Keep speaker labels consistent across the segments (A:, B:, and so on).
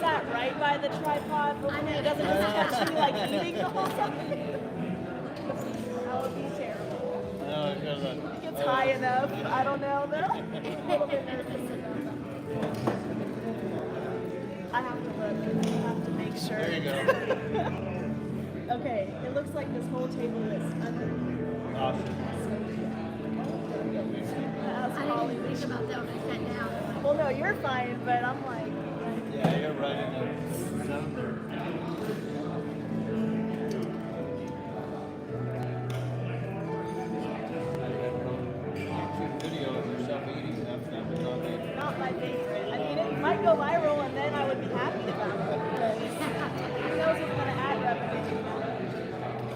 A: sat right by the tripod. Hopefully it doesn't just catch me like eating the whole time. That would be terrible.
B: No, because
A: I think it's high enough. I don't know though. I'm a little bit nervous about that. I have to look. I have to make sure.
B: there you go.
A: Okay, it looks like this whole table is under.
B: Awesome.
A: That's
C: I didn't
A: probably.
C: even think about that when I sat down.
A: Well, no, you're fine, but I'm like.
B: Yeah, you're right in the center. YouTube video of yourself eating that was not me.
A: Not my favorite. I mean, it might go viral, and then I would be happy about it. Because who knows what's going to add revenue?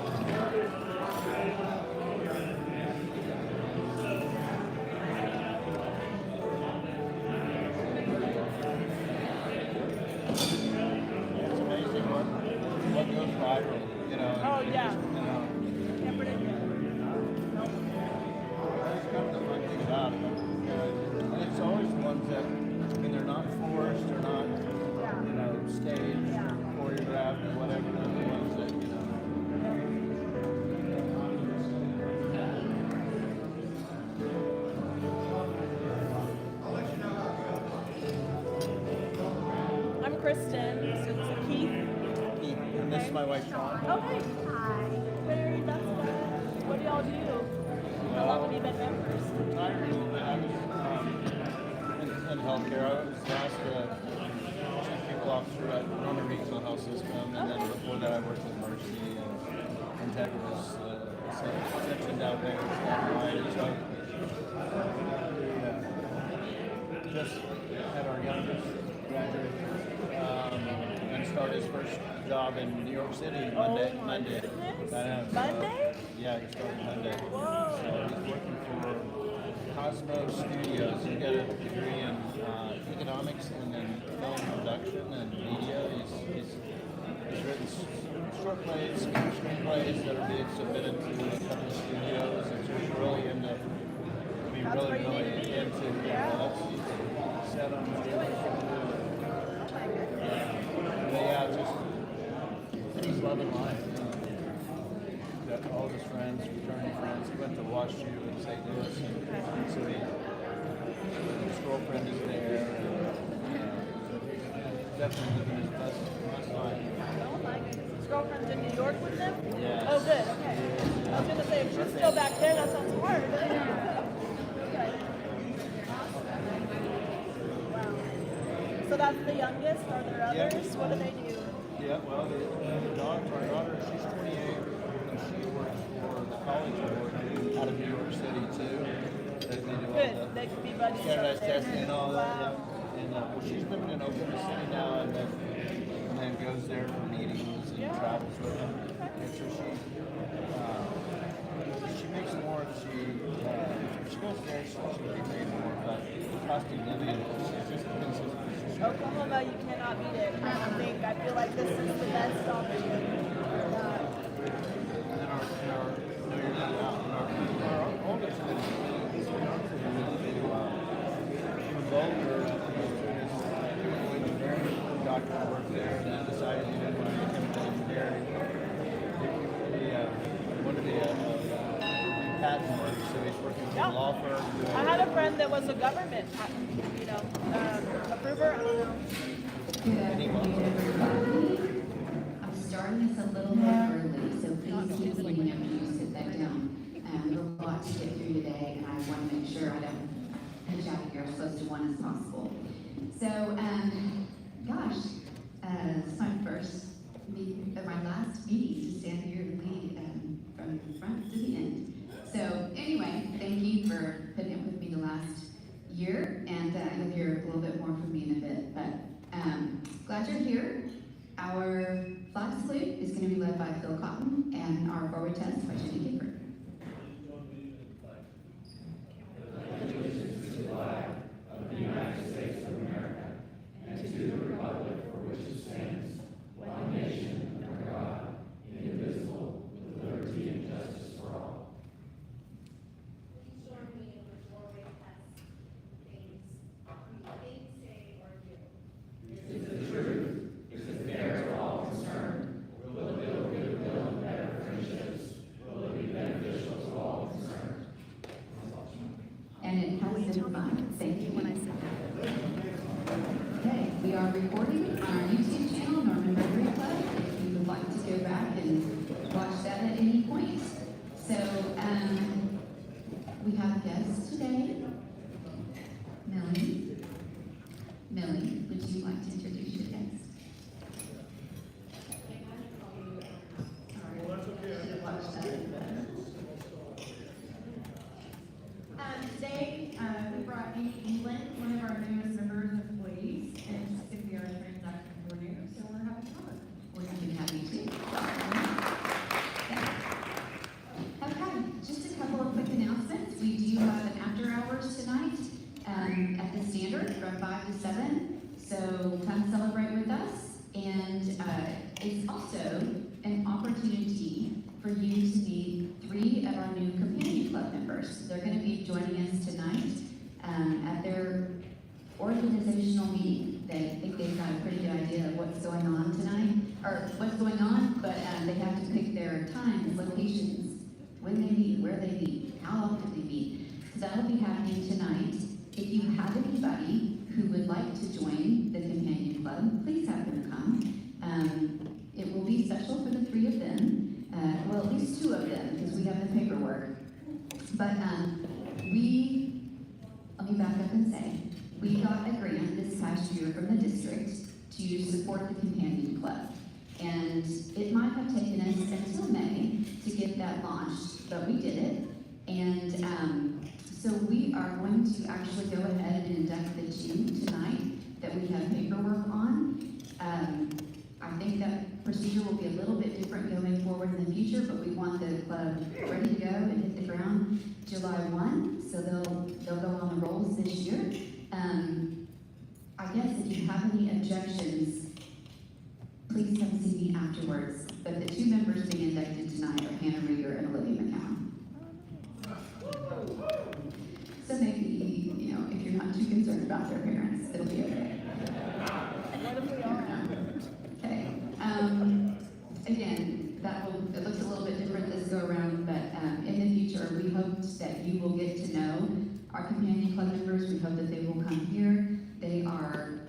B: It's amazing what goes viral, you know.
A: Oh,
B: and
A: yeah.
B: just, you know,
A: Can't predict it. Nope.
B: that's kind of the fun thing about it. And it's always the ones that, I mean, they're not forced or not, you know, staged
A: Yeah.
B: or choreographed or whatever. They're the ones that, you know.
A: I'm Kristen. So Keith.
B: And this is my wife, Sean.
A: Oh, hey. Hi. Very, that's good. What do y'all do? How long have you been members?
B: Retired a little bit. I was in healthcare. I was last chief people officer at Rotary Regional Health System, and then before that I worked with Mercy and Integra's section down there. So just had our youngest graduate and start his first job in New York City Monday.
A: Oh my
B: Monday.
A: goodness.
B: I know, so-
A: Monday?
B: Yeah, he started Monday.
A: Whoa.
B: So he's working for Cosmo Studios. He got a degree in economics and then film production and media. He's written short plays, screenplays that are being submitted to a couple of studios. And so he's really into, I mean,
A: That's where you
B: really
A: need to be.
B: into, he's set on what he's going to do. But yeah, just, he's loving life. Got all his friends, fraternity friends. He went to Wash U in St. Louis, and so his girlfriend is there. And, so he's definitely living his best life.
A: Oh my goodness. His girlfriend's in New York with them?
B: Yes.
A: Oh, good. Okay. I was going to say, if she's still back there, that sounds hard. Okay. Wow. So that's the youngest? Are there
B: Yeah.
A: others? What do they do?
B: Yeah, well, the daughter, she's 28, and she works for the College Board out of New York City, too. They do all
A: Good.
B: the
A: They could be buddies.
B: standardized
A: up there.
B: testing and all that.
A: Wow.
B: Yeah. And well, she's living in Oklahoma City now, and then goes there for meetings and
A: Yeah.
B: travels with them. And so she makes more if she goes there, so she can be paid more, but the cost of living is just consistent.
A: Oklahoma, you cannot beat it. I think. I feel like this is the best opportunity. Yeah.
B: And then our no, you're not out. And our oldest one is really Boulder, he was a very doctor who worked there, and then decided he didn't want to become an engineer. He wanted to be a patent work, so he's working for a law firm.
A: I had a friend that was a government, approver. I don't know.
B: And he was.
D: I'm starting this a little bit early, so please keep me whenever you sit back down. There's a lot to get through today, and I want to make sure I don't pitch out here as close to one as possible. So, gosh, it's my first meeting, my last meeting to stand here and lead from the front to the end. So, anyway, thank you for putting up with me the last year, and you'll hear a little bit more from me in a bit. But glad you're here. Our flag salute is going to be led by Phil Cotton, and our forward test by Jenny Gifford.
E: Is the truth.
C: England, one of our newest members and employees, and she's going to be our transaction coordinator, so we're happy to have her.
D: We're happy to have you too. Okay, just a couple of quick announcements. We do have an after hours tonight at the Standard from 5 to 7. So come celebrate with us. And it's also an opportunity for you to meet 3 of our new companion club members. They're going to be joining us tonight at their organizational meeting. They think they've got a pretty good idea of what's going on tonight, or what's going on, but they have to pick their times, locations, when they meet, where they meet, how often they meet. So that'll be happening tonight. If you have anybody who would like to join the companion club, please have them come. It will be special for the 3 of them, well, at least 2 of them, because we have the paperwork. But let me back up and say, we got a grant this past year from the district to support the companion club. And it might have taken us until May to get that launched, but we did it. And so we are going to actually go ahead and induct the 2 tonight that we have paperwork on. I think that procedure will be a little bit different going forward in the future, but we want the club ready to go and hit the ground July 1, so they'll go on the rolls this year. I guess if you have any objections, please come see me afterwards. But the 2 members being inducted tonight are Hannah Rieger and Olivia McKown. So maybe, if you're not too concerned about their parents, it'll be okay.
A: What if we are?
D: Okay. Again, it looks a little bit different this go around, but in the future, we hope that you will get to know our companion club members. We hope that they will come here. They are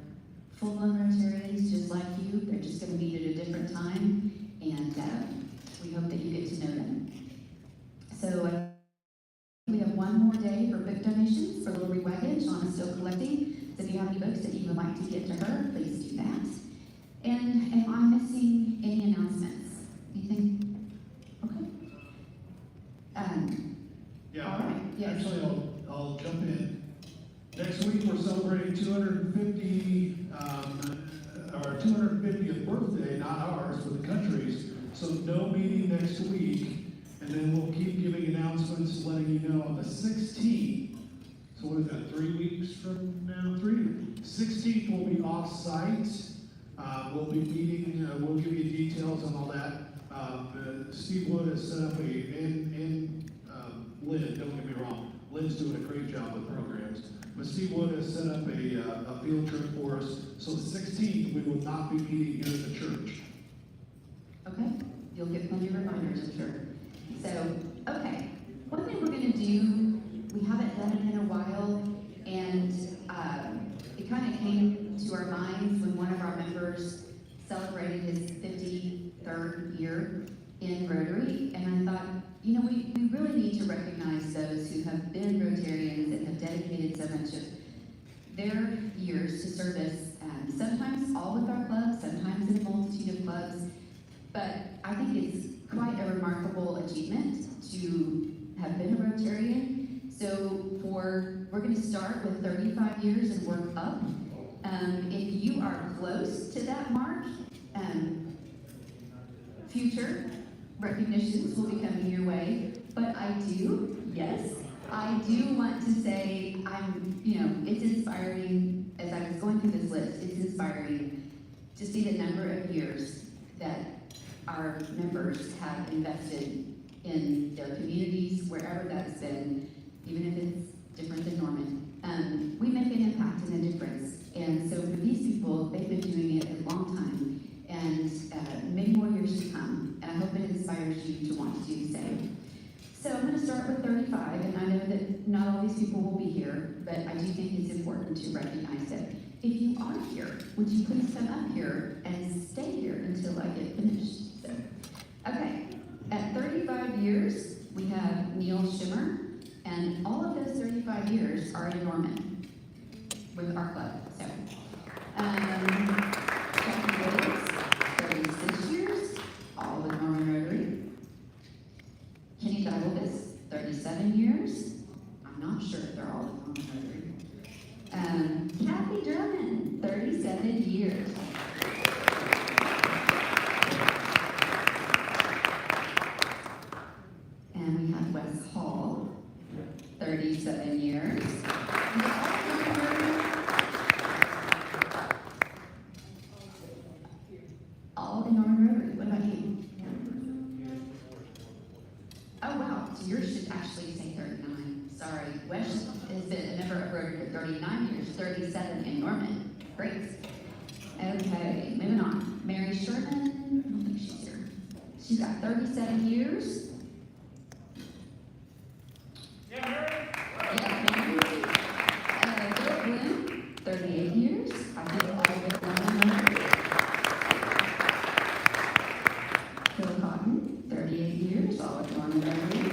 D: full-blown Rotarians just like you. They're just going to meet at a different time, and we hope that you get to know them. So we have one more day for book donations for Little Rewagon. Sean is still collecting. So if you have any books that you would like to get to her, please do that. And am I missing any announcements? Anything? Okay.
E: Yeah.
D: All right. Yeah.
E: Actually, I'll jump in. Next week, we're celebrating 250, our 250th birthday, not ours, but the country's. So no meeting next week. And then we'll keep giving announcements, letting you know on the 16th. So what is that, 3 weeks from now? 16th will be off-site. We'll be meeting, we'll give you details on all that. Steve Wood has set up and Lynn, don't get me wrong, Lynn's doing a great job with programs. But Steve Wood has set up a field trip for us. So the 16th, we will not be meeting here at the church.
D: Okay. You'll get plenty of reminders, I'm sure. So, okay, one thing we're going to do, we haven't done it in a while, and it kind of came to our minds when one of our members celebrated his 53rd year in Rotary, and I thought, we really need to recognize those who have been Rotarians and have dedicated so much of their years to service, sometimes all with our clubs, sometimes in a multitude of clubs, but I think it's quite a remarkable achievement to have been a Rotarian. So we're going to start with 35 years and work up. If you are close to that mark, future recognitions will be coming your way. But I do want to say it's inspiring, as I was going through this list, it's inspiring to see the number of years that our members have invested in their communities, wherever that's been, even if it's different than Norman. We make an impact and a difference. And so for these people, they've been doing it a long time, and many more years to come. And I hope it inspires you to want to do the same. So I'm going to start with 35, and I know that not all these people will be here, but I do think it's important to recognize it. If you are here, would you please come up here and stay here until I get finished? So, okay, at 35 years, we have Neil Shimmer, and all of those 35 years are in Norman with our club. So, Jackie Williams, 36 years, all with Norman Rotary. Kenny Divalvis, 37 years. I'm not sure if they're all with Norman Rotary. Kathy Drummond, 37 years. And we have Wes Hall, 37 years. All in Norman Rotary. What about you? Oh, wow. So yours should actually say 39. Sorry. Wes has been a member of Rotary for 39 years, 37 in Norman. Great. Okay, moving on. Mary Sherman. I don't think she's here. She's got 37 years. Yeah, Mary. Bill Bloom, 38 years. I think all with Norman Rotary. Phil Cotton, 38 years, all with Norman Rotary.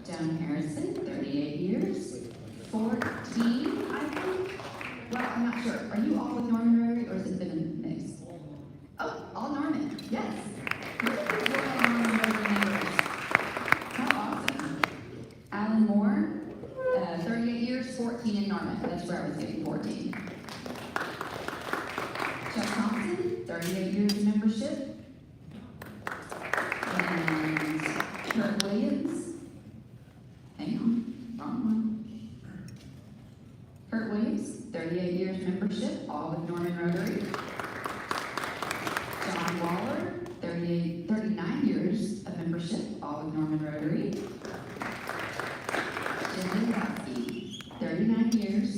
D: Joan Harrison, 38 years. 14, I think. Well, I'm not sure. Are you all with Norman Rotary, or has it been a mix? Oh, all Norman, yes. Look at these loyal Norman Rotary members. How awesome. Alan Moore, 38 years, 14 in Norman. That's where I was getting 14. Chuck Thompson, 38 years of membership. And Kurt Williams. Hang on, wrong one. Kurt Williams, 38 years membership, all with Norman Rotary. John Waller, 39 years of membership, all with Norman Rotary. Jim Lewandowski, 39 years.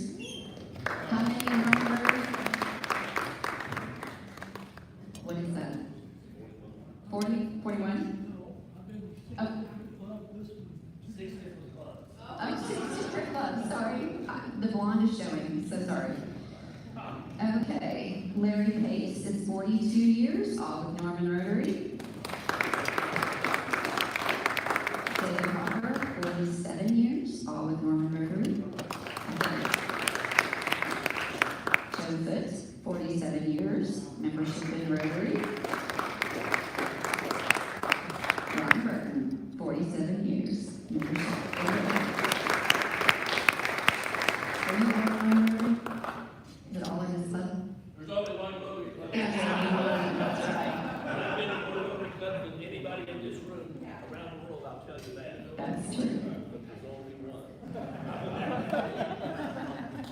D: How many in Norman Rotary? What is that? 40, 41? Oh. Oh, 6 different clubs, sorry. The blonde is showing, so sorry. Okay, Larry Pace is 42 years, all with Norman Rotary. David Harper, 47 years, all with Norman Rotary. Joe Foote, 47 years, membership in Rotary. Ron Burton, 47 years, membership in Rotary. Are you all in Rotary? Is it all in this club?
F: There's only one Rotary club.
D: Yes, that's right.
F: I've been in more Rotary clubs than anybody in this room around the world, I'll tell you that.
D: That's true.
F: But there's only one.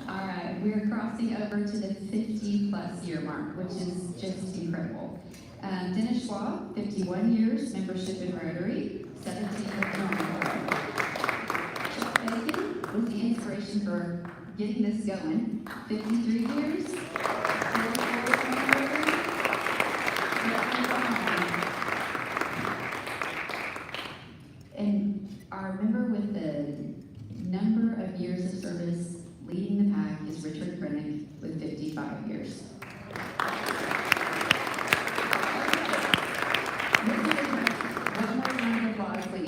D: All right, we're crossing over to the 50-plus year mark, which is just incredible. Dennis Schwab, 51 years, membership in Rotary, 17 with Norman Rotary. Chuck Bacon was the inspiration for getting this going, 53 years. 44 with Norman Rotary. And our member with the number of years of service leading the pack is Richard Brennick with 55 years. One more round of applause, please.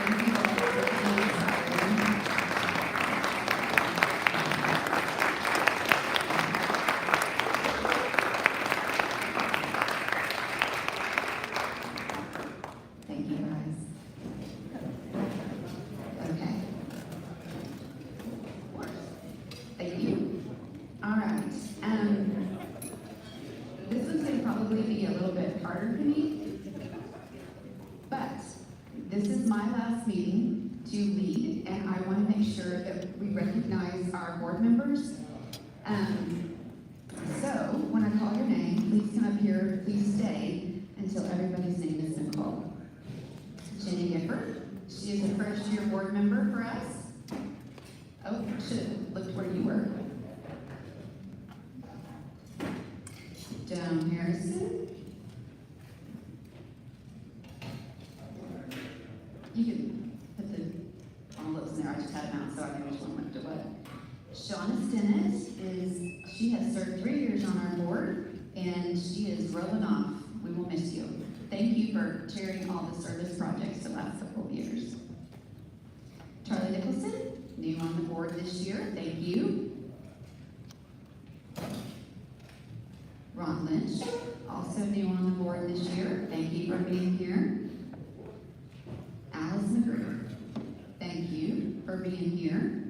D: Thank you all for being inspiring. Thank you, guys. Okay. Thank you. All right. This one's going to probably be a little bit harder for me, but this is my last meeting to lead, and I want to make sure that we recognize our board members. So when I call your name, please come up here, please stay until everybody's name is been called. Jenny Gifford, she is a first-year board member for us. Oh, should have looked where you were. Joan Harrison. You can put the envelopes in there, I just had them out so I know which one went to what. Shauna Stinnett she has served 3 years on our board, and she is rolling off. We will miss you. Thank you for chairing all the service projects the last couple of years. Charlie Nicholson, new on the board this year. Thank you. Ron Lynch, also new on the board this year. Thank you for being here. Alice McGrew, thank you for being here,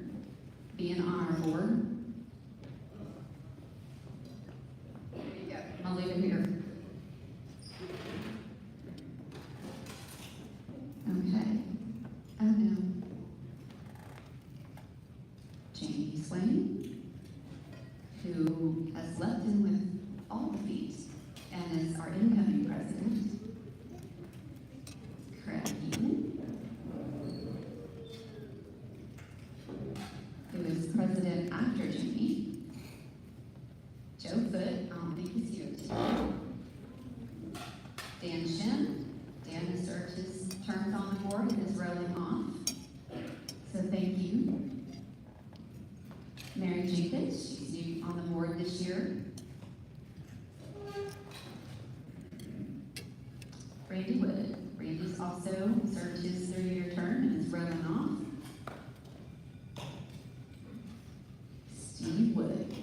D: being on our board. There you go. I'll leave it here. Okay. Oh no. Jamie Swain, who has left in with all the feet and is our incoming president. Craig Eaton, who is president after Jamie. Joe Foote, I don't think he's here today. Dan Shin, Dan has served his terms on the board and is rolling off. So thank you. Mary Jenkins, she's new on the board this year. Randy Wood, Randy's also served his 3-year term and is rolling off. Steve Wood.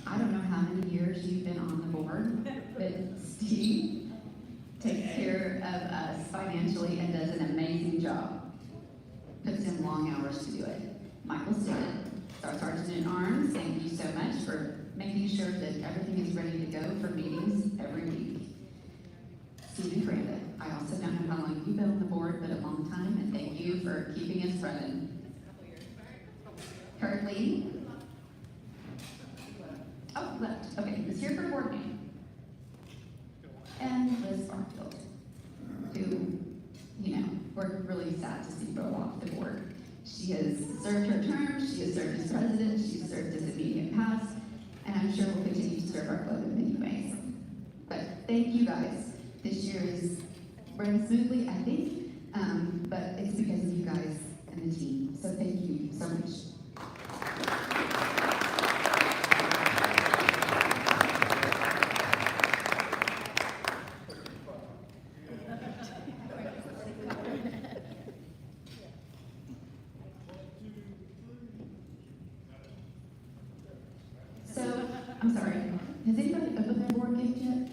D: I don't know how many years you've been on the board, but Steve takes care of us financially and does an amazing job. Puts in long hours to do it. Michael Stitt, our Sergeant at Arms, thank you so much for making sure that everything is ready to go for meetings every week. Stephen Granda, I also don't know how long you've been on the board, but a long time, and thank you for keeping us running. Kurt Lee. Oh, left. Okay, he's here for board meeting. And Liz Barfield, who, you know, we're really sad to see roll off the board. She has served her term, she has served as president, she's served as immediate past, and I'm sure will continue to serve our club in many ways. But thank you guys. This year is running smoothly, I think, but it's because of you guys and the team. So thank you so much. So, I'm sorry, has anybody opened their board gift yet?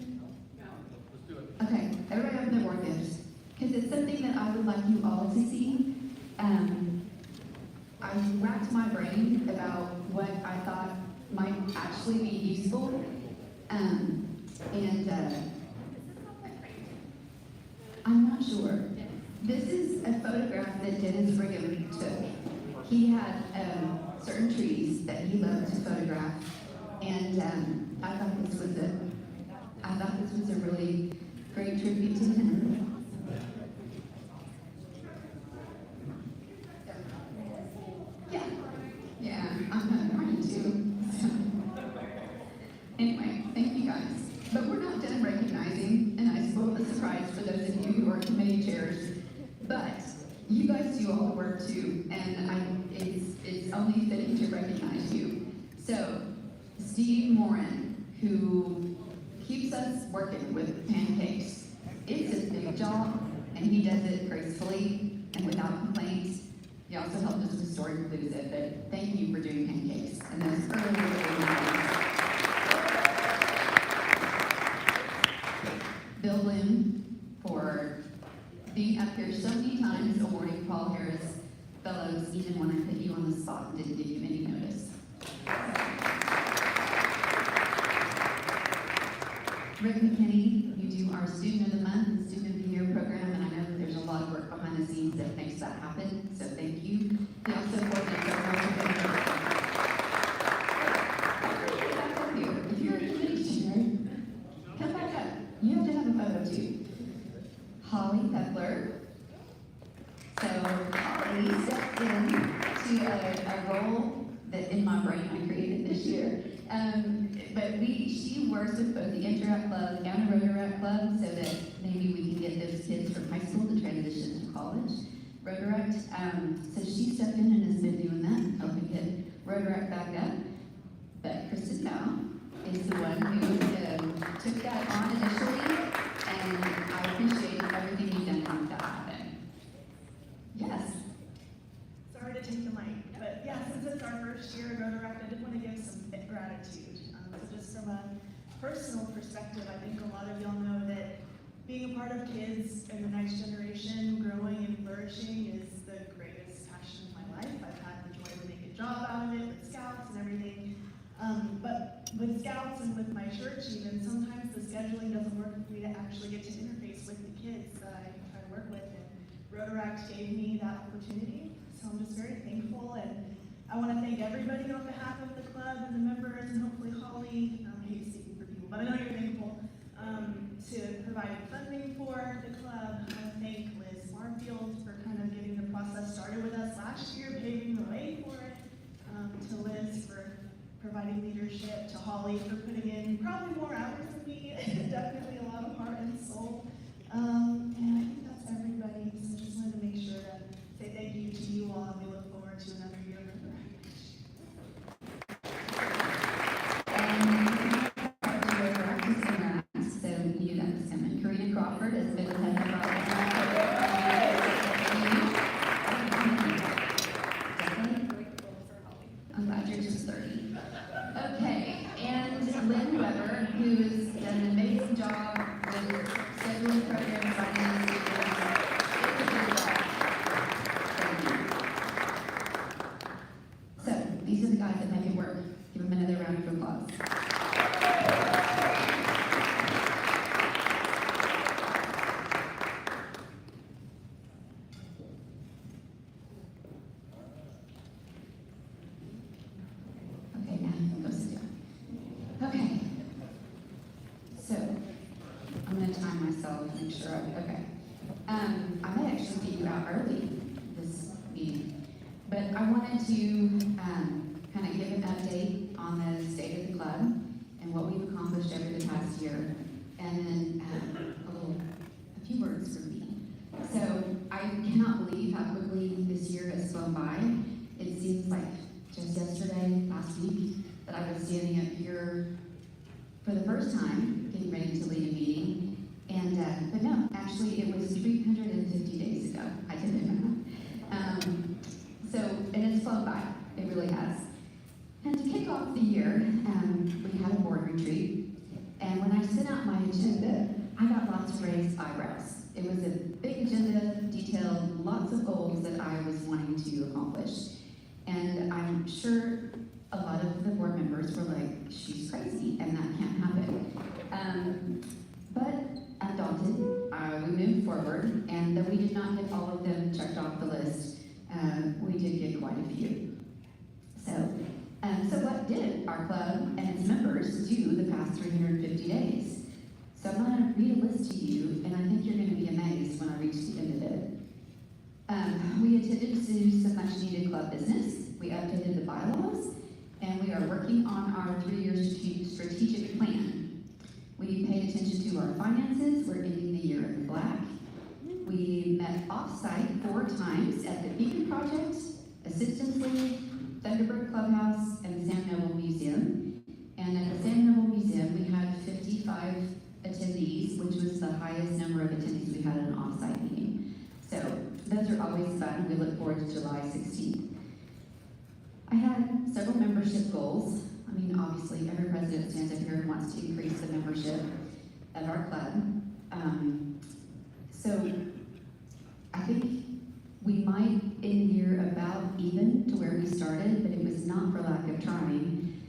D: Okay, everybody open their board gifts, because it's something that I would like you all to see. I racked my brain about what I thought might actually be useful, I'm not sure. This is a photograph that Dennis Brigham took. He had certain trees that he loved to photograph, and I thought this was a really great tribute to him. Yeah, I'm trying to. Anyway, thank you guys. But we're not done recognizing, and I spoiled the surprise for those of you who are committee chairs. But you guys do all the work too, and it's only fitting to recognize you. So, Steve Morin, who keeps us working with pancakes. It's a big job, and he does it gracefully and without complaints. He also helped us with Story Palooza, but thank you for doing pancakes and those early mornings. Bill Bloom, for being up here so many times awarding Paul Harris Fellows, even when I put you on the spot and didn't give you any notice. Rick McKinney, you do our Student of the Month and Student of the Year program, and I know that there's a lot of work behind the scenes that makes that happen, so thank you. He also coordinates our marching band. If you're a committee chair, come back up. You have to have a photo too. Holly Pepler. So Holly stepped in to a role that in my brain I created this year. But she works with both the Interact Club and the Rotary Club so that maybe we can get those kids from high school to transition to college. Rotary, so she stepped in and has been doing that, helping get Rotary back up. But Kristen Dow is the one who took that on initially, and I appreciate everything you've done to make that happen. Yes.
A: Sorry to take the mic, but yeah, since it's our first year at Rotary, I did want to give some gratitude. just from a personal perspective, I think a lot of y'all know that being a part of kids and the next generation growing and flourishing is the greatest passion of my life. I've had the joy to make a job out of it with Scouts and everything. But with Scouts and with my church even, sometimes the scheduling doesn't work for me to actually get to interface with the kids that I try to work with. And Rotaract gave me that opportunity, so I'm just very thankful. And I want to thank everybody on behalf of the club and the members, and hopefully Holly, I hate speaking for people, but I know you're thankful, to provide funding for the club. I want to thank Liz Marfield for kind of getting the process started with us last year, paving the way for it, to Liz for providing leadership, to Holly for putting in probably more hours than me, definitely a lot of heart and soul. And I think that's everybody, so just wanted to make sure to say thank you to you all, and we look forward to another year of
D: So you got this coming. Karina Crawford has been with us for I'm glad you're just 30. Okay, and Lynn Weber, who's done an amazing job with scheduling programs, finances. So these are the guys that make it work. Give them another round of applause. Okay, now you can go sit down. Okay. So, I'm gonna time myself, make sure okay. I might actually get you out early this meeting, but I wanted to, kind of give an update on the state of the club and what we've accomplished over the past year, and then, a few words from me. So, I cannot believe how quickly this year has flown by. It seems like just yesterday, last week, that I was standing up here for the first time, getting ready to lead a meeting. And, but no, actually it was 350 days ago. I did it. So, and it's flown by. It really has. And to kick off the year, we had a board retreat. And when I sent out my agenda, I got lots of raised eyebrows. It was a big agenda, detailed, lots of goals that I was wanting to accomplish. And I'm sure a lot of the board members were like, she's crazy, and that can't happen. But undaunted, we moved forward, and though we did not get all of them checked off the list, we did get quite a few. So what did our club and its members do the past 350 days? So I'm going to read a list to you, and I think you're going to be amazed when I reach the end of it. We attended to some much needed club business. We updated the bylaws, and we are working on our 3-year strategic plan. We paid attention to our finances. We're ending the year in black. We met off-site 4 times at the Beacon Project, Assistance League, Thunderbird Clubhouse, and the Sam Noble Museum. And at the Sam Noble Museum, we had 55 attendees, which was the highest number of attendees we had at an off-site meeting. So those are always fun. We look forward to July 16th. I had several membership goals. I mean, obviously, every president stands up here and wants to increase the membership of our club. So I think we might end the year about even to where we started, but it was not for lack of trying.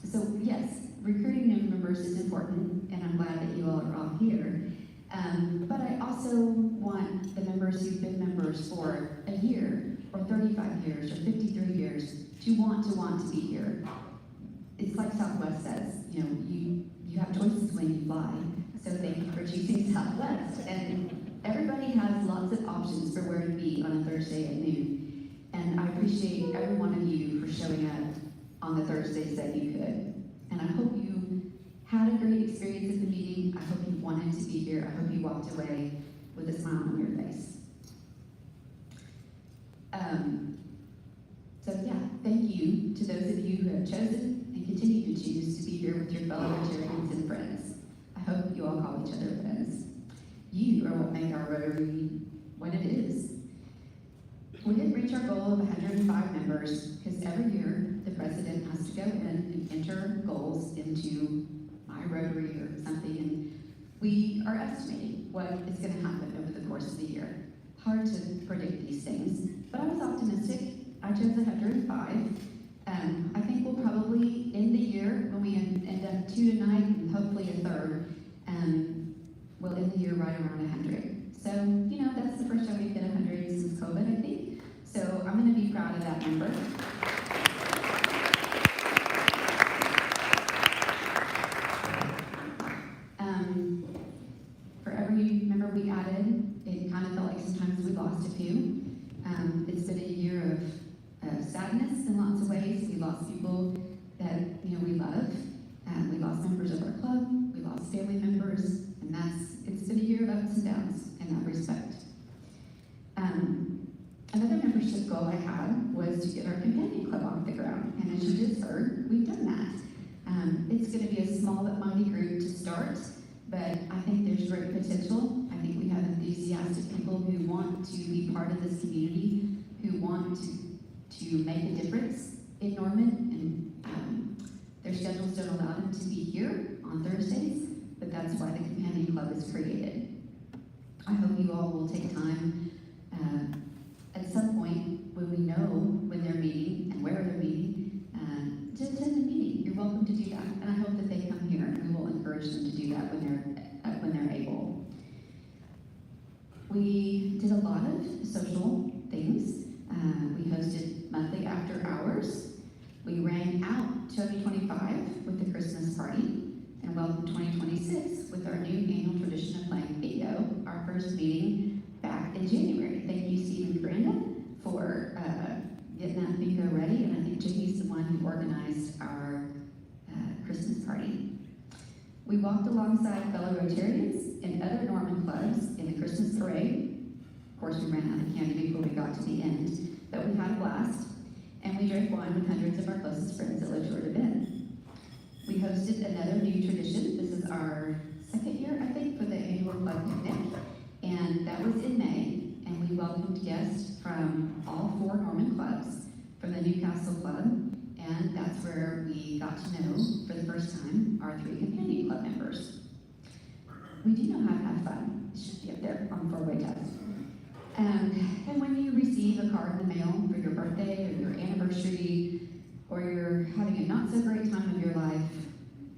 D: So yes, recruiting new members is important, and I'm glad that you all are all here. But I also want the members who've been members for a year, or 35 years, or 53 years, to want to be here. It's like Southwest says, you know, you have choices when you fly. So thank you for choosing Southwest. And everybody has lots of options for where to be on a Thursday at noon. And I appreciate every one of you for showing up on the Thursdays that you could. And I hope you had a great experience at the meeting. I hope you wanted to be here. I hope you walked away with a smile on your face. So yeah, thank you to those of you who have chosen and continue to choose to be here with your fellow Rotarians and friends. I hope you all call each other friends. You are what make our Rotary what it is. We didn't reach our goal of 105 members because every year the president has to go in and enter goals into my Rotary or something, and we are estimating what is going to happen over the course of the year. Hard to predict these things, but I was optimistic. I chose 105. I think we'll probably end the year when we end up 2 tonight and hopefully a third. We'll end the year right around 100. So, you know, that's the first time we've hit 100 since COVID, I think. So I'm going to be proud of that number. For every member we added, it kind of felt like sometimes we lost a few. It's been a year of sadness in lots of ways. We lost people that, you know, we love. We lost members of our club. We lost family members, and it's been a year of ups and downs in that respect. Another membership goal I had was to get our companion club off the ground, and as you just heard, we've done that. It's going to be a small but mighty group to start, but I think there's great potential. I think we have enthusiastic people who want to be part of this community, who want to make a difference in Norman, and their schedules don't allow them to be here on Thursdays, but that's why the companion club is created. I hope you all will take time at some point when we know when they're meeting and where they're meeting, to attend the meeting. You're welcome to do that, and I hope that they come here, and we will encourage them to do that when they're able. We did a lot of social things. We hosted monthly after hours. We rang out 2025 with the Christmas party, and welcomed 2026 with our new annual tradition of playing bingo, our first meeting back in January. Thank you, Steve and Brenda, for getting that bingo ready, and I think Jamie's the one who organized our Christmas party. We walked alongside fellow Rotarians and other Norman clubs in the Christmas parade. Of course, we ran out of candy before we got to the end, but we had a blast, and we drank wine with hundreds of our closest friends at La Joie de Ben. We hosted another new tradition. This is our second year, I think, for the annual club picnic, and that was in May, and we welcomed guests from all 4 Norman clubs, from the Newcastle Club, and that's where we got to know, for the first time, our 3 companion club members. We do know how to have fun. It should be up there on the 4-way test. And when you receive a card in the mail for your birthday or your anniversary, or you're having a not so great time of your life,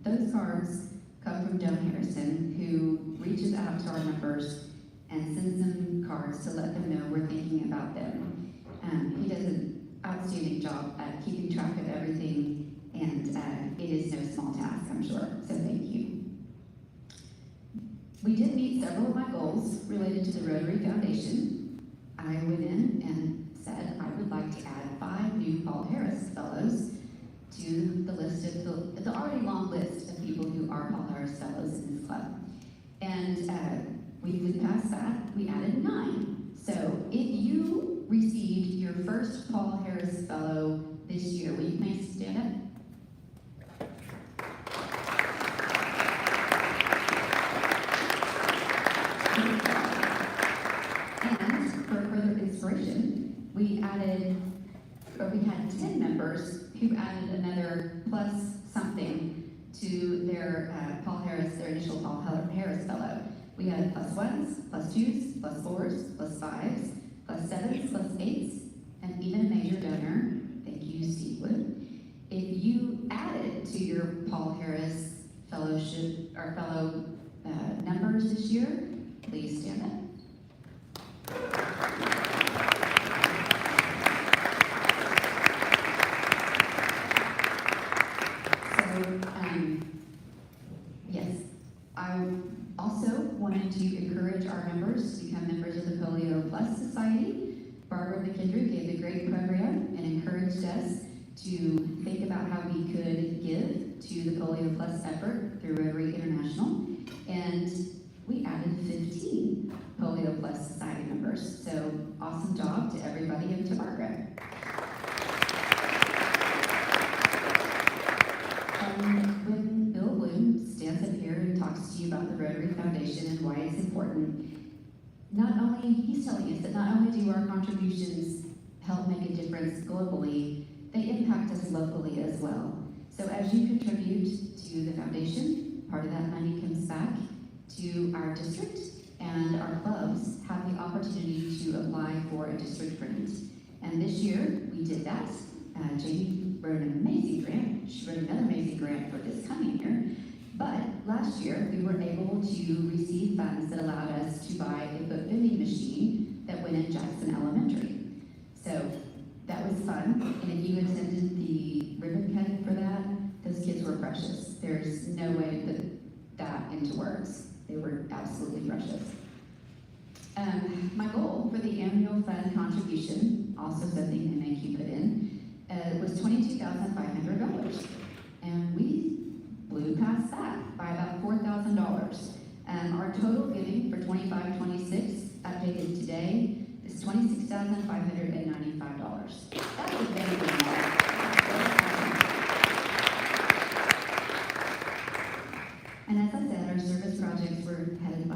D: those cards come from Joan Harrison, who reaches out to our members and sends them cards to let them know we're thinking about them. He does an outstanding job at keeping track of everything, and it is no small task, I'm sure, so thank you. We did meet several of my goals related to the Rotary Foundation. I went in and said I would like to add 5 new Paul Harris Fellows to the list of the already long list of people who are Paul Harris Fellows in this club. And we moved past that, we added 9. So if you received your first Paul Harris Fellow this year, will you please stand up? And for further inspiration, we had 10 members who added another plus something to their Paul Harris, their initial Paul Harris Fellow. We had +1s, +2s, +4s, +5s, +7s, +8s, and even a major donor. Thank you, Steve Wood. If you added to your Paul Harris Fellowship or fellow numbers this year, please stand up. Yes, I also wanted to encourage our members to become members of the Polio Plus Society. Barbara McKendry gave a great program and encouraged us to think about how we could give to the Polio Plus effort through Rotary International, and we added 15 Polio Plus Society members. So awesome job to everybody and to Barbara. When Bill Bloom stands up here and talks to you about the Rotary Foundation and why it's important, he's telling us that not only do our contributions help make a difference globally, they impact us locally as well. So as you contribute to the foundation, part of that money comes back to our district, and our clubs have the opportunity to apply for a district grant. And this year, we did that. Jamie wrote an amazing grant. She wrote another amazing grant for this coming year. But last year, we were able to receive funds that allowed us to buy a book vending machine that went in Jackson Elementary. So that was fun, and if you attended the ribbon cutting for that, those kids were precious. There's no way to put that into words. They were absolutely precious. My goal for the annual fund contribution, also something MAQ put in, was $22,500. And we blew past that by about $4,000. Our total giving for 25-26, updated today, is $26,595. That's a very good amount. And as I said, our service projects were spearheaded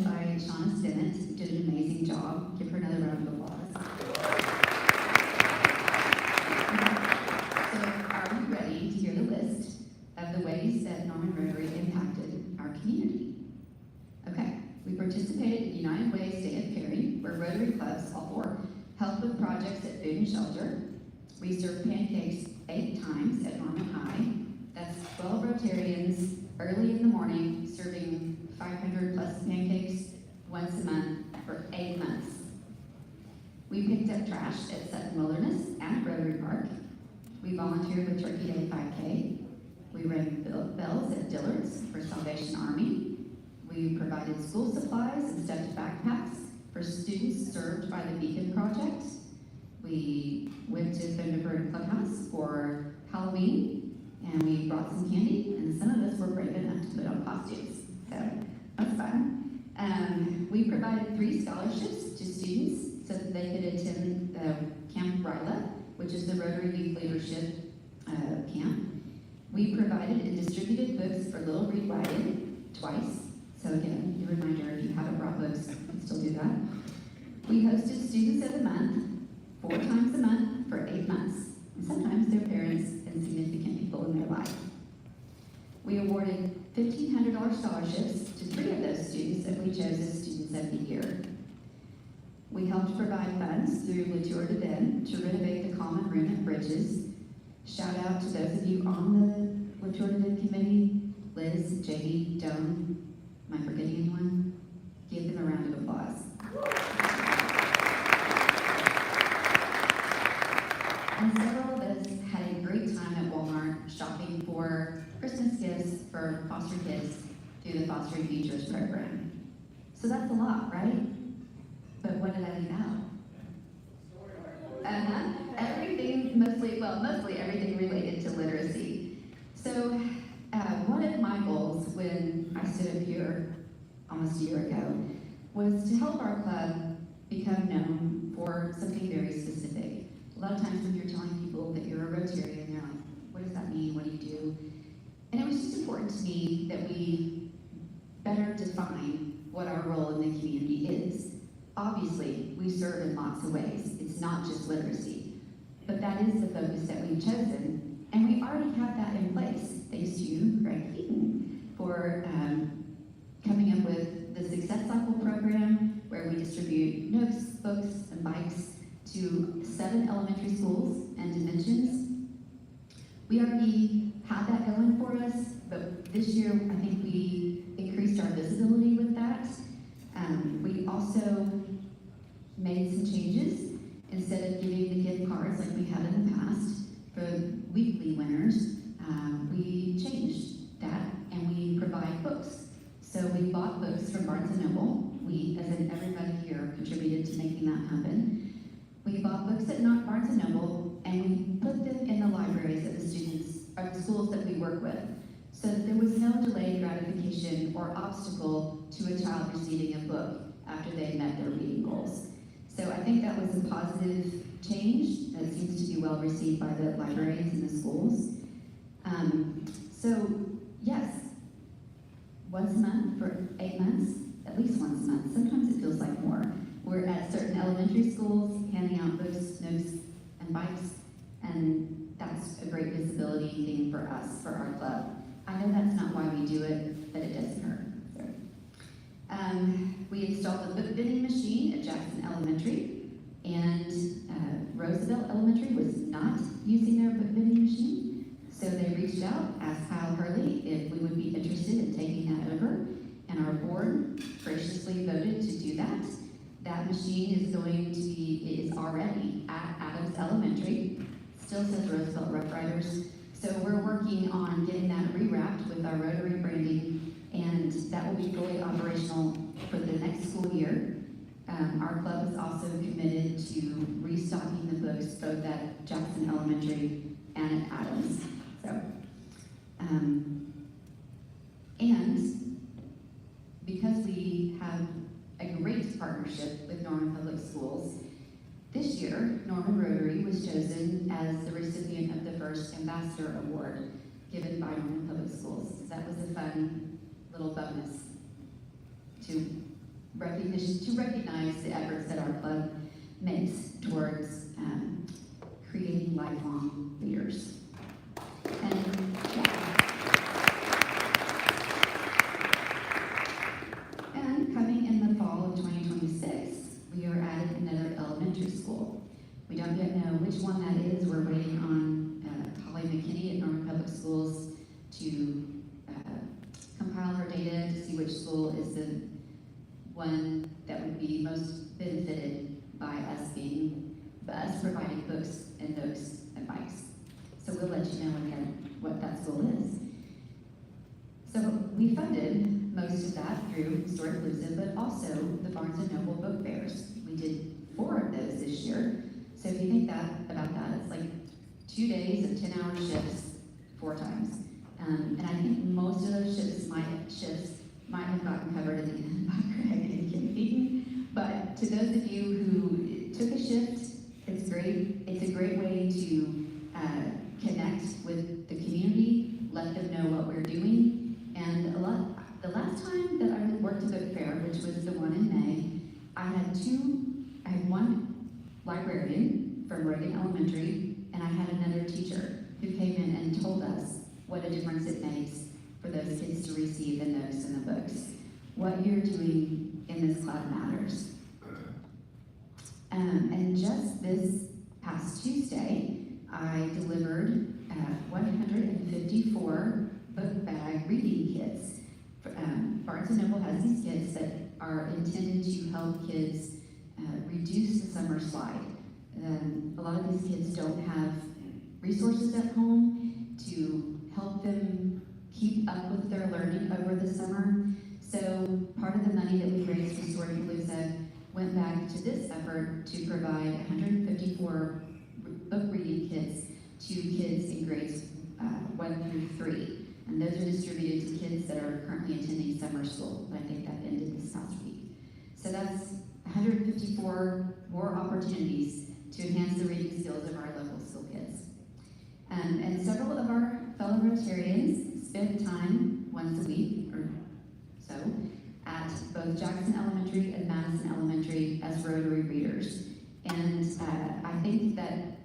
D: by Shauna Stinnett, who did an amazing job. Give her another round of applause. So, are you ready to hear the list of the ways that Norman Rotary impacted our community? Okay, we participated in United Way's Day of Caring, where Rotary clubs, all four, helped with projects at food and shelter. We served pancakes 8 times at Norman High. That's 12 Rotarians early in the morning, serving 500 plus pancakes once a month for 8 months. We picked up trash at Sutton Wilderness and Rotary Park. We volunteered with Turkey Day 5K. We rang bells at Dillard's for Salvation Army. We provided school supplies and stuffed backpacks for students served by the Beacon Project. We went to Thunderbird Clubhouse for Halloween, and we brought some candy, and some of us were brave enough to put on costumes. So that's fun. We provided 3 scholarships to students so that they could attend Camp Ryla, which is the Rotary Youth Leadership camp. We provided and distributed books for Little Reed Wagon twice. So again, a reminder, if you haven't brought books, you can still do that. We hosted Students of the Month 4 times a month for 8 months. And sometimes their parents and significant people in their life. We awarded $1,500 scholarships to 3 of those students that we chose as Students of the Year. We helped provide funds through Latour de Ben to renovate the common room at Bridges. Shout out to those of you on the Latour de Ben committee, Liz, JD, Joan. Am I forgetting anyone? Give them a round of applause. And several of us had a great time at Walmart shopping for Christmas gifts for foster kids through the Fostering Futures program. So that's a lot, right? But what did I leave out? Everything, mostly everything related to literacy. So one of my goals when I stood up here almost a year ago was to help our club become known for something very specific. A lot of times when you're telling people that you're a Rotarian, they're like, what does that mean? What do you do? And it was just important to me that we better define what our role in the community is. Obviously, we serve in lots of ways. It's not just literacy. But that is the focus that we've chosen. And we already have that in place, thanks to you, Greg Keaton, for coming up with the Success Cycle program, where we distribute notes, books, and bikes to 7 elementary schools and dimensions. We already had that going for us, but this year I think we increased our visibility with that. We also made some changes. Instead of giving the gift cards like we had in the past for weekly winners, we changed that and we provide books. So we bought books from Barnes & Noble. We, as in everybody here, contributed to making that happen. We bought books at Barnes & Noble and we put them in the libraries of the students, or the schools that we work with, so that there was no delayed gratification or obstacle to a child receiving a book after they met their reading goals. So I think that was a positive change that seems to be well received by the librarians in the schools. So yes, once a month for 8 months, at least once a month. Sometimes it feels like more. We're at certain elementary schools handing out books, notes, and bikes, and that's that's a great visibility thing for us, for our club. I know that's not why we do it, but it doesn't hurt. So, we installed a book vending machine at Jackson Elementary, and Roosevelt Elementary was not using their book vending machine, so they reached out, asked Kyle Hurley if we would be interested in taking that over, and our board graciously voted to do that. That machine is going to be, it is already at Adams Elementary, still says Roosevelt Rough Riders. So we're working on getting that rewrapped with our Rotary branding, and that will be fully operational for the next school year. Our club is also committed to restocking the books both at Jackson Elementary and at Adams. So, and because we have a great partnership with Norman Public Schools, this year, Norman Rotary was chosen as the recipient of the first Ambassador Award given by Norman Public Schools. That was a fun little bonus to recognize the efforts that our club makes towards creating lifelong leaders. And coming in the fall of 2026, we are adding another elementary school. We don't yet know which one that is. We're waiting on Holly McKinney at Norman Public Schools to compile her data to see which school is the one that would be most benefited by us providing books and notes and bikes. So we'll let you know again what that school is. So we funded most of that through Historic Lucid, but also the Barnes & Noble book fairs. We did 4 of those this year. So if you think about that, it's like 2 days of 10-hour shifts 4 times. And I think most of those shifts might have gotten covered at the end by Craig and Kimmy. But to those of you who took a shift, it's great. It's a great way to connect with the community, let them know what we're doing. And the last time that I worked a book fair, which was the one in May, I had one librarian from Reagan Elementary, and I had another teacher who came in and told us what a difference it makes for those kids to receive the notes and the books. What you're doing in this club matters. And just this past Tuesday, I delivered 154 book bag reading kits. Barnes & Noble has these kits that are intended to help kids reduce the summer slide. A lot of these kids don't have resources at home to help them keep up with their learning over the summer. So part of the money that we raised for Story Palooza went back to this effort to provide 154 book reading kits to kids in grades 1 through 3. And those are distributed to kids that are currently attending summer school. I think that ended this past week. So that's 154 more opportunities to enhance the reading skills of our local school kids. And several of our fellow Rotarians spend time once a week or so at both Jackson Elementary and Madison Elementary as Rotary readers. And I think that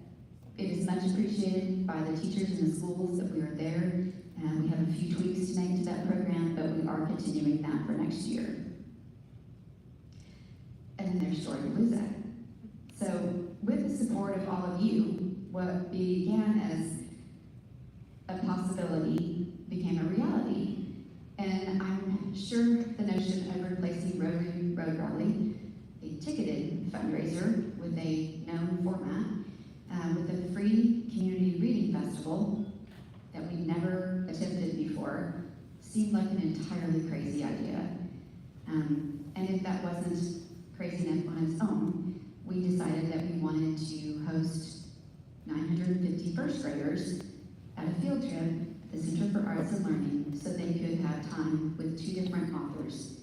D: it is much appreciated by the teachers in the schools that we are there. We have a few tweaks to make to that program, but we are continuing that for next year. And then there's Story Palooza. So with the support of all of you, what began as a possibility became a reality. And I'm sure the notion of replacing Rotary Road Rally, a ticketed fundraiser with a known format, with a free community reading festival that we never attempted before, seemed like an entirely crazy idea. And if that wasn't crazy enough on its own, we decided that we wanted to host 950 first graders at a field trip at the Center for Arts and Learning so they could have time with 2 different authors.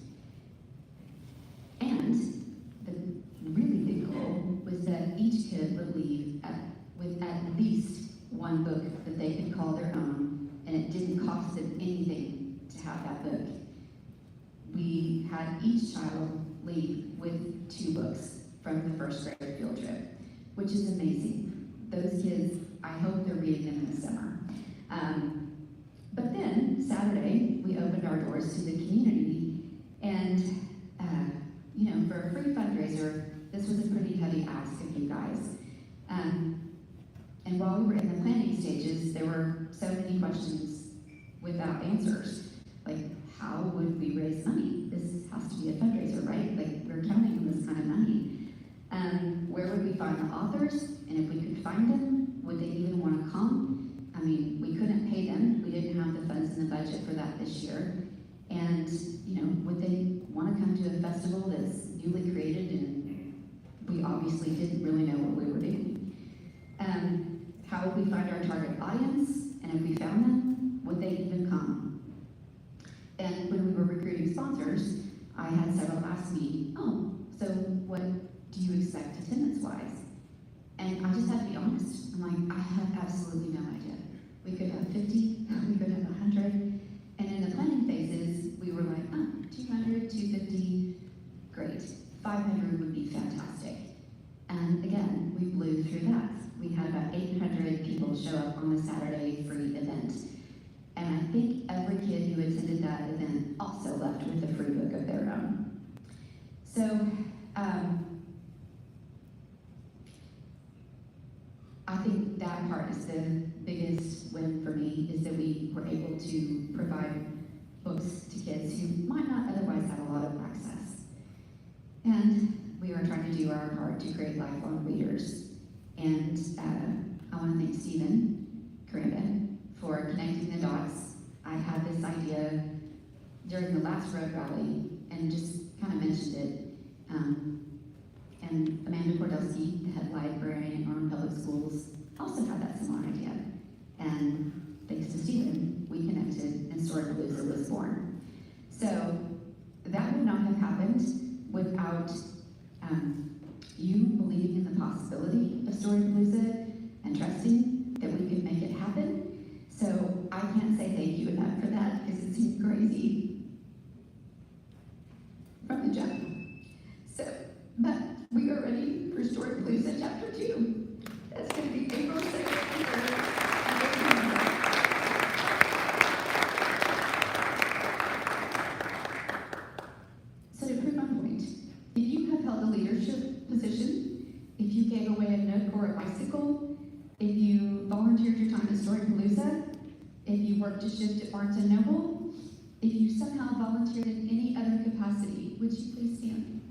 D: And the really big goal was that each kid would leave with at least 1 book that they could call their own, and it didn't cost them anything to have that book. We had each child leave with 2 books from the first grade field trip, which is amazing. Those kids, I hope they're reading them doors to the community. And, you know, for a free fundraiser, this was a pretty heavy ask of you guys. And while we were in the planning stages, there were so many questions without answers. Like, how would we raise money? This has to be a fundraiser, right? Like, we're counting on this kind of money. Where would we find the authors? And if we could find them, would they even want to come? I mean, we couldn't pay them. We didn't have the funds in the budget for that this year. And, you know, would they want to come to a festival that's newly created and we obviously didn't really know what we were doing? How would we find our target audience? And if we found them, would they even come? And when we were recruiting sponsors, I had several ask me, oh, so what do you expect attendance-wise? And I just had to be honest. I'm like, I have absolutely no idea. We could have 50, we could have 100. And in the planning phases, we were like, 200, 250, great. 500 would be fantastic. And again, we blew through that. We had about 800 people show up on the Saturday free event. And I think every kid who attended that event also left with a free book of their own. So, I think that part is the biggest win for me, is that we were able to provide books to kids who might not otherwise have a lot of access. And we are trying to do our part to create lifelong readers. And I want to thank Stephen Caramba for connecting the dots. I had this idea during the last road rally and just kind of mentioned it. And Amanda Kordowski, the head librarian at Norman Public Schools, also had that similar idea. And thanks to Stephen, we connected and Storypalooza was born. So that would not have happened without you believing in the possibility of Storypalooza and trusting that we could make it happen. So I can't say thank you enough for that, because it seemed crazy from the jump. So, but we are ready for Storypalooza Chapter 2. That's going to be April 2nd and 3rd. So to prove my point, if you have held a leadership position, if you gave away a note or a bicycle, if you volunteered your time at Storypalooza, if you worked a shift at Barnes & Noble, if you somehow volunteered in any other capacity, would you please stand?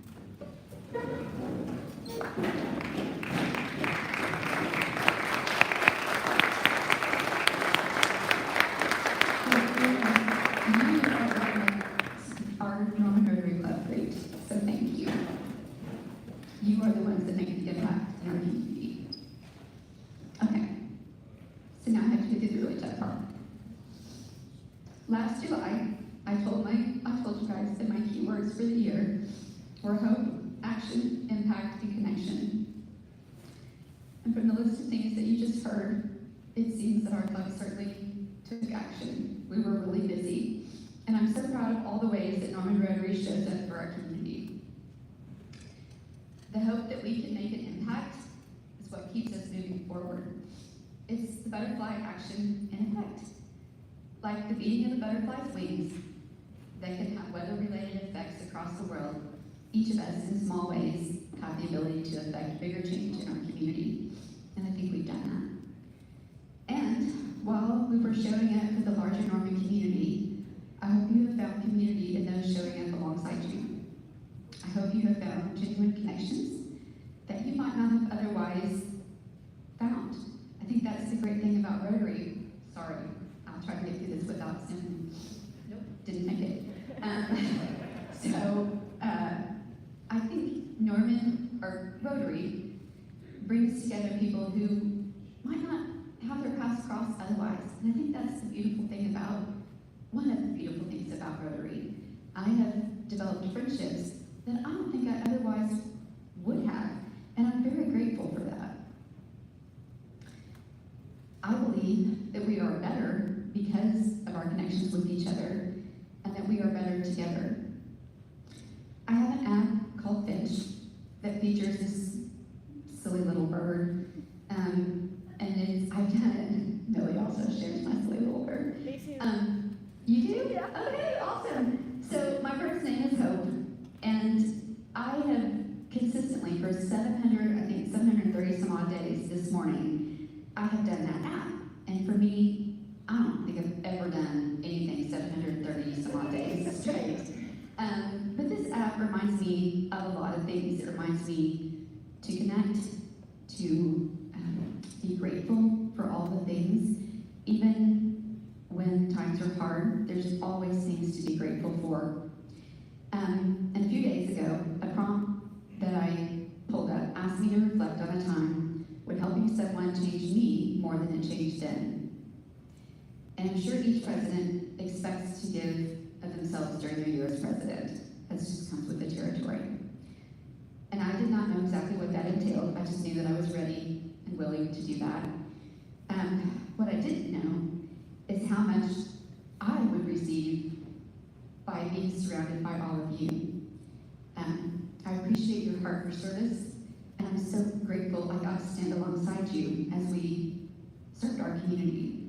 D: Our Norman Rotary Club great, so thank you. You are the ones that make the impact in our community. Okay, so now I have to get through the really tough part. Last July, I told you guys that my keywords for the year were hope, action, impact, and connection. And from the list of things that you just heard, it seems that our club certainly took action. We were really busy. And I'm so proud of all the ways that Norman Rotary shows up for our community. The hope that we can make an impact is what keeps us moving forward. It's the butterfly action and effect. Like the beating of the butterfly's wings, that can have weather-related effects across the world, each of us in small ways have the ability to affect bigger change in our community. And I think we've done that. And while we were showing up for the larger Norman community, I hope you have found community in those showing up alongside you. I hope you have found genuine connections that you might not have otherwise found. I think that's the great thing about Rotary. Sorry, I'll try to get through this without sniffing. Nope, didn't make it. I think Norman, or Rotary, brings together people who might not have their paths cross otherwise. And I think that's the beautiful thing about, one of the beautiful things about Rotary. I have developed friendships that I don't think I otherwise would have, and I'm very grateful for that. I believe that we are better because of our connections with each other, and that we are better together. I have an app called Finch that features this silly little bird, and I've done it. Millie also shares my silly little bird.
A: Me too.
D: You do? Yeah. Okay, awesome. pitched in. And I'm sure each president expects to give of themselves during their year as president. That just comes with the territory. And I did not know exactly what that entailed. I just knew that I was ready and willing to do that. What I didn't know is how much I would receive by being surrounded by all of you. I appreciate your heart for service, and I'm so grateful I got to stand alongside you as we served our community.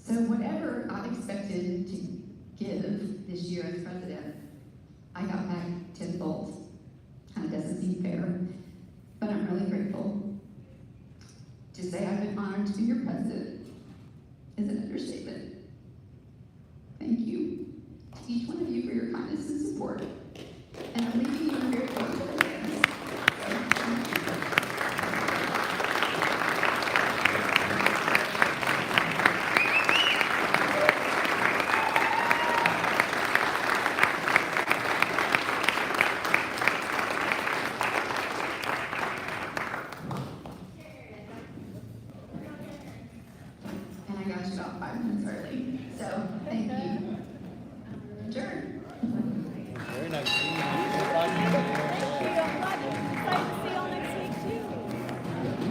D: So whatever I expected to give this year as president, I got back tenfold. Kind of doesn't seem fair, but I'm really grateful. To say I've been honored to be your president is an understatement. Thank you to each one of you for your kindness and support. And I'm leaving you in very capable hands. And I got you about 5 minutes early, so thank you. Adjourn.
B: Very nice meeting you.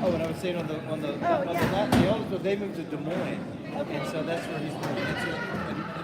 B: Oh, and I was saying on the they moved to Des Moines, and so that's where he's moving.